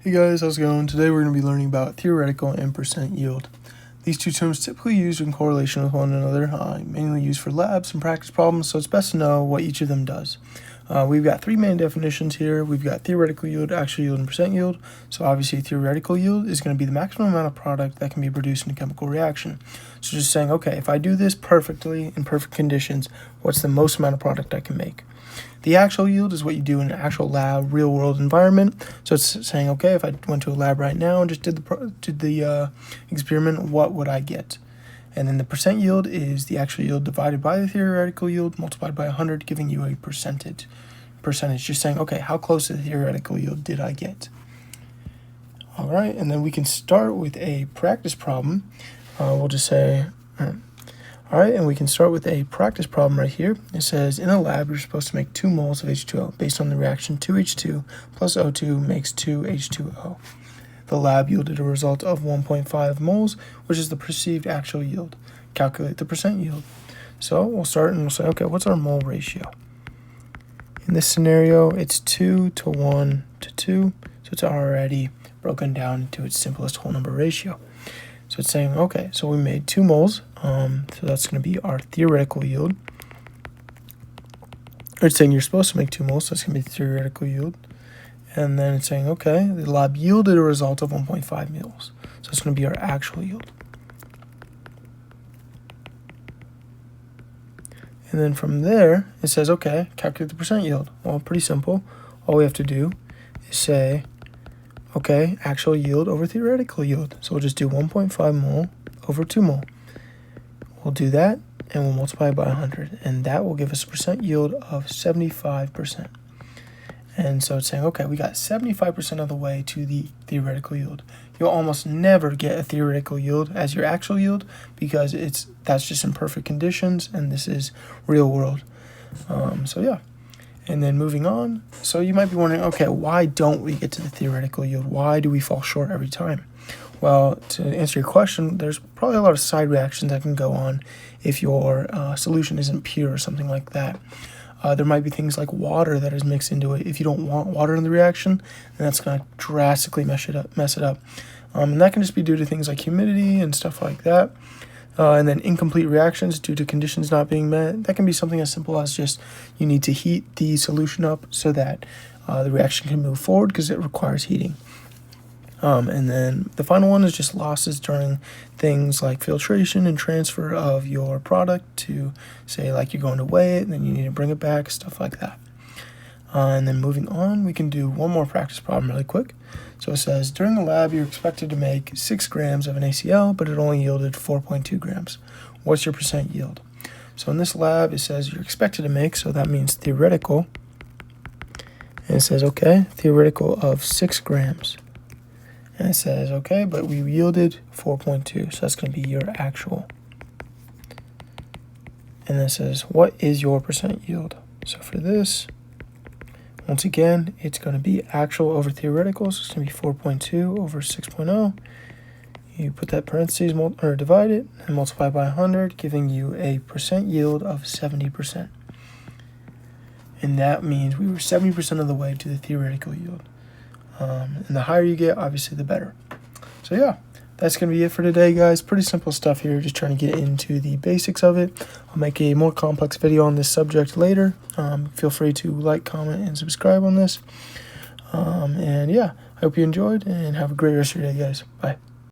Hey guys, how's it going? Today we're going to be learning about theoretical and percent yield. These two terms typically used in correlation with one another, mainly used for labs and practice problems, so it's best to know what each of them does. We've got three main definitions here. We've got theoretical yield, actual yield, and percent yield. So obviously theoretical yield is going to be the maximum amount of product that can be produced in a chemical reaction. So just saying, okay, if I do this perfectly in perfect conditions, what's the most amount of product I can make? The actual yield is what you do in an actual lab, real-world environment. So it's saying, okay, if I went to a lab right now and just did the experiment, what would I get? And then the percent yield is the actual yield divided by the theoretical yield multiplied by 100, giving you a percentage. Just saying, okay, how close to the theoretical yield did I get? All right, and then we can start with a practice problem. We'll just say... All right, and we can start with a practice problem right here. It says, in a lab, you're supposed to make 2 moles of H2O based on the reaction 2H2 plus O2 makes 2H2O. The lab yielded a result of 1.5 moles, which is the perceived actual yield. Calculate the percent yield. So we'll start and we'll say, okay, what's our mole ratio? In this scenario, it's 2 to 1 to 2, so it's already broken down into its simplest whole number ratio. So it's saying, okay, so we made 2 moles, so that's going to be our theoretical yield. Or it's saying you're supposed to make 2 moles, so that's going to be the theoretical yield. And then it's saying, okay, the lab yielded a result of 1.5 moles, so it's going to be our actual yield. And then from there, it says, okay, calculate the percent yield. Well, pretty simple. All we have to do is say, okay, actual yield over theoretical yield. So we'll just do 1.5 mole over 2 mole. We'll do that, and we'll multiply by 100. And that will give us a percent yield of 75%. And so it's saying, okay, we got 75% of the way to the theoretical yield. You'll almost never get a theoretical yield as your actual yield because that's just in perfect conditions, and this is real world. So yeah. And then moving on, so you might be wondering, okay, why don't we get to the theoretical yield? Why do we fall short every time? Well, to answer your question, there's probably a lot of side reactions that can go on if your solution isn't pure or something like that. There might be things like water that is mixed into it. If you don't want water in the reaction, then that's going to drastically mess it up. And that can just be due to things like humidity and stuff like that. And then incomplete reactions due to conditions not being met. That can be something as simple as just you need to heat the solution up so that the reaction can move forward because it requires heating. And then the final one is just losses during things like filtration and transfer of your product to, say, like you're going to weigh it and then you need to bring it back, stuff like that. And then moving on, we can do one more practice problem really quick. So it says, during the lab, you're expected to make 6 grams of an ACl, but it only yielded 4.2 grams. What's your percent yield? So in this lab, it says you're expected to make, so that means theoretical. And it says, okay, theoretical of 6 grams. And it says, okay, but we yielded 4.2, so that's going to be your actual. And then it says, what is your percent yield? So for this, once again, it's going to be actual over theoretical, so it's going to be 4.2 over 6.0. You put that parentheses, or divide it, and multiply by 100, giving you a percent yield of 70%. And that means we were 70% of the way to the theoretical yield. And the higher you get, obviously, the better. So yeah, that's going to be it for today, guys. Pretty simple stuff here, just trying to get into the basics of it. I'll make a more complex video on this subject later. Feel free to like, comment, and subscribe on this. And yeah, I hope you enjoyed, and have a great rest of your day, guys. Bye.